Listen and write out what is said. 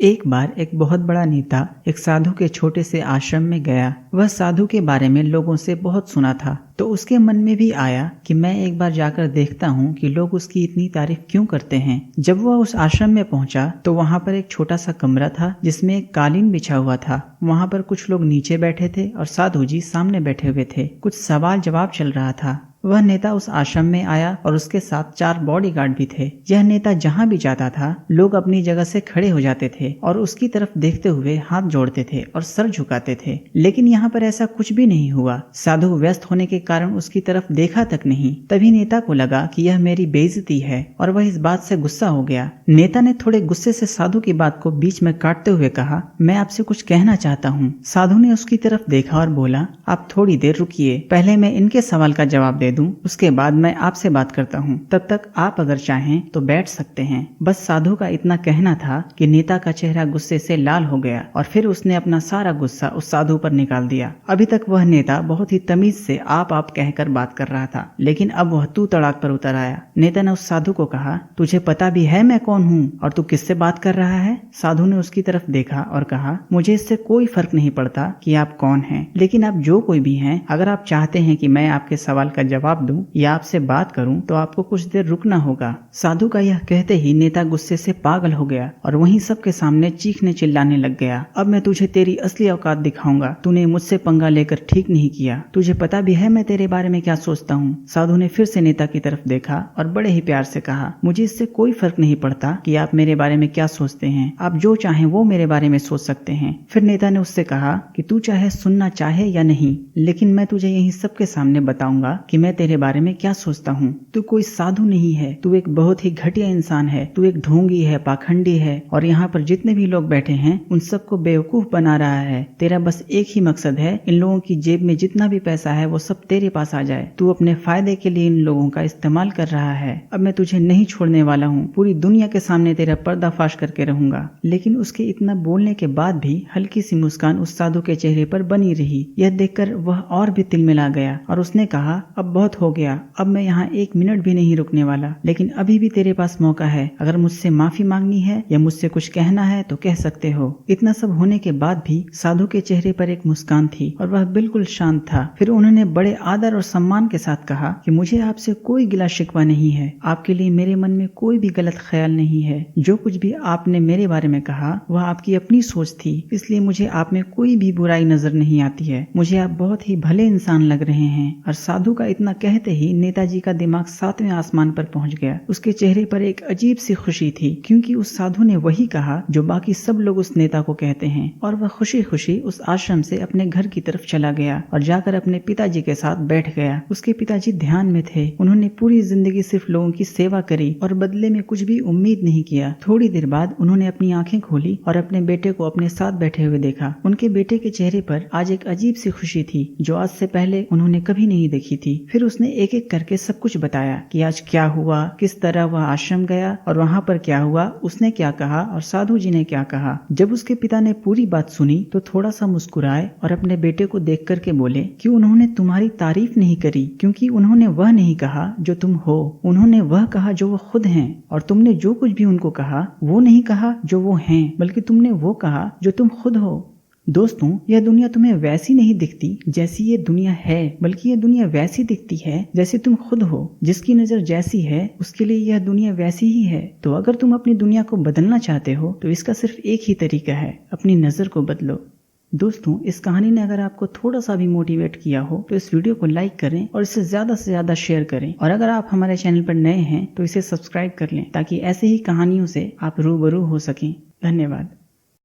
एक बार एक बहुत बड़ा नेता एक साधु के छोटे से आश्रम में गया। वह साधु के बारे में लोगों से बहुत सुना था, तो उसके मन में भी आया कि मैं एक बार जाकर देखता हूँ कि लोग उसकी इतनी तारीफ क्यों करते हैं। जब वह उस आश्रम में पहुंचा तो वहां पर एक छोटा सा कमरा था जिसमें एक कालीन बिछा हुआ था। वहां पर कुछ लोग नीचे बैठे थे और साधु जी सामने बैठे हुए थे। कुछ सवाल जवाब चल रहा था। वह नेता उस आश्रम में आया और उसके साथ 4 बॉडीगार्ड भी थे। यह नेता जहां भी जाता था लोग अपनी जगह से खड़े हो जाते थे और उसकी तरफ देखते हुए हाथ जोड़ते थे और सर झुकाते थे, लेकिन यहाँ पर ऐसा कुछ भी नहीं हुआ। साधु व्यस्त होने के कारण उसकी तरफ देखा तक नहीं। तभी नेता को लगा कि यह मेरी बेइज्जती है और वह इस बात से गुस्सा हो गया। नेता ने थोड़े गुस्से से साधु की बात को बीच में काटते हुए कहा, मैं आपसे कुछ कहना चाहता हूँ। साधु ने उसकी तरफ देखा और बोला, आप थोड़ी देर रुकिए, पहले मैं इनके सवाल का जवाब दे दूं, उसके बाद मैं आपसे बात करता हूँ। तब तक आप अगर चाहें तो बैठ सकते हैं। बस साधु का इतना कहना था कि नेता का चेहरा गुस्से से लाल हो गया और फिर उसने अपना सारा गुस्सा उस साधु पर निकाल दिया। अभी तक वह नेता बहुत ही तमीज से आप कहकर बात कर रहा था, लेकिन अब वह तू तड़ाक पर उतर आया। नेता ने उस साधु को कहा, तुझे पता भी है मैं कौन हूँ और तू किससे बात कर रहा है? साधु ने उसकी तरफ देखा और कहा, मुझे इससे कोई फर्क नहीं पड़ता कि आप कौन हैं, लेकिन आप जो कोई भी हैं, अगर आप चाहते हैं कि मैं आपके सवाल का जवाब दूं या आपसे बात करूं तो आपको कुछ देर रुकना होगा। साधु का यह कहते ही नेता गुस्से से पागल हो गया और वहीं सबके सामने चीखने चिल्लाने लग गया, अब मैं तुझे तेरी असली औकात दिखाऊंगा। तूने मुझसे पंगा लेकर ठीक नहीं किया। तुझे पता भी है मैं तेरे बारे में क्या सोचता हूँ। साधु ने फिर से नेता की तरफ देखा और बड़े ही प्यार से कहा, मुझे इससे कोई फर्क नहीं पड़ता कि आप मेरे बारे में क्या सोचते हैं। आप जो चाहें वो मेरे बारे में सोच सकते हैं। फिर नेता ने उससे कहा कि तू चाहे सुनना चाहे या नहीं, लेकिन मैं तुझे यही सबके सामने बताऊंगा कि मैं तेरे बारे में क्या सोचता हूँ। तू कोई साधु नहीं है, तू एक बहुत ही घटिया इंसान है। तू एक ढोंगी है, पाखंडी है और यहाँ पर जितने भी लोग बैठे हैं उन सबको बेवकूफ बना रहा है। तेरा बस एक ही मकसद है, इन लोगों की जेब में जितना भी पैसा है वो सब तेरे पास आ जाए। तू अपने फायदे के लिए इन लोगों का इस्तेमाल कर रहा है। अब मैं तुझे नहीं छोड़ने वाला हूँ, पूरी दुनिया के सामने तेरा पर्दाफाश करके रहूंगा। लेकिन उसके इतना बोलने के बाद भी हल्की सी मुस्कान उस साधु के चेहरे पर बनी रही। यह देखकर वह और भी तिलमिला गया और उसने कहा, अब बहुत हो गया, अब मैं यहाँ 1 मिनट भी नहीं रुकने वाला। लेकिन अभी भी तेरे पास मौका है, अगर मुझसे माफी मांगनी है या मुझसे कुछ कहना है तो कह सकते हो। इतना सब होने के बाद भी साधु के चेहरे पर एक मुस्कान थी और वह बिल्कुल शांत था। फिर उन्होंने बड़े आदर और सम्मान के साथ कहा कि मुझे आपसे कोई गिला शिकवा नहीं है, आपके लिए मेरे मन में कोई भी गलत ख्याल नहीं है। जो कुछ भी आपने मेरे बारे में कहा वह आपकी अपनी सोच थी, इसलिए मुझे आप में कोई भी बुराई नजर नहीं आती है। मुझे आप बहुत ही भले इंसान लग रहे हैं। और साधु का इतना कहते ही नेताजी का दिमाग 7वें आसमान पर पहुंच गया। उसके चेहरे पर एक अजीब सी खुशी थी, क्योंकि उस साधु ने वही कहा जो बाकी सब लोग उस नेता को कहते हैं। और वह खुशी खुशी उस आश्रम से अपने घर की तरफ चला गया और जाकर अपने पिताजी के साथ बैठ गया। उसके पिताजी ध्यान में थे। उन्होंने पूरी जिंदगी सिर्फ लोगों की सेवा करी और बदले में कुछ भी उम्मीद नहीं किया। थोड़ी देर बाद उन्होंने अपनी आंखें खोली और अपने बेटे को अपने साथ बैठे हुए देखा। उनके बेटे के चेहरे पर आज एक अजीब सी खुशी थी जो आज से पहले उन्होंने कभी नहीं देखी थी। फिर उसने एक एक करके सब कुछ बताया कि आज क्या हुआ, किस तरह वह आश्रम गया और वहाँ पर क्या हुआ, उसने क्या कहा और साधु जी ने क्या कहा। जब उसके पिता ने पूरी बात सुनी तो थोड़ा सा मुस्कुराए और अपने बेटे को देख करके बोले कि उन्होंने तुम्हारी तारीफ नहीं करी, क्योंकि उन्होंने वह नहीं कहा जो तुम हो, उन्होंने वह कहा जो वो खुद हैं। और तुमने जो कुछ भी उनको कहा वो नहीं कहा जो वो हैं, बल्कि तुमने वो कहा जो तुम खुद हो। दोस्तों, यह दुनिया तुम्हें वैसी नहीं दिखती जैसी ये दुनिया है, बल्कि यह दुनिया वैसी दिखती है जैसी तुम खुद हो। जिसकी नजर जैसी है उसके लिए यह दुनिया वैसी ही है। तो अगर तुम अपनी दुनिया को बदलना चाहते हो तो इसका सिर्फ एक ही तरीका है, अपनी नजर को बदलो। दोस्तों, इस कहानी ने अगर आपको थोड़ा सा भी मोटिवेट किया हो तो इस वीडियो को लाइक करें और इसे ज्यादा से ज्यादा शेयर करें। और अगर आप हमारे चैनल पर नए हैं तो इसे सब्सक्राइब कर लें, ताकि ऐसे ही कहानियों से आप रूबरू हो सकें। धन्यवाद।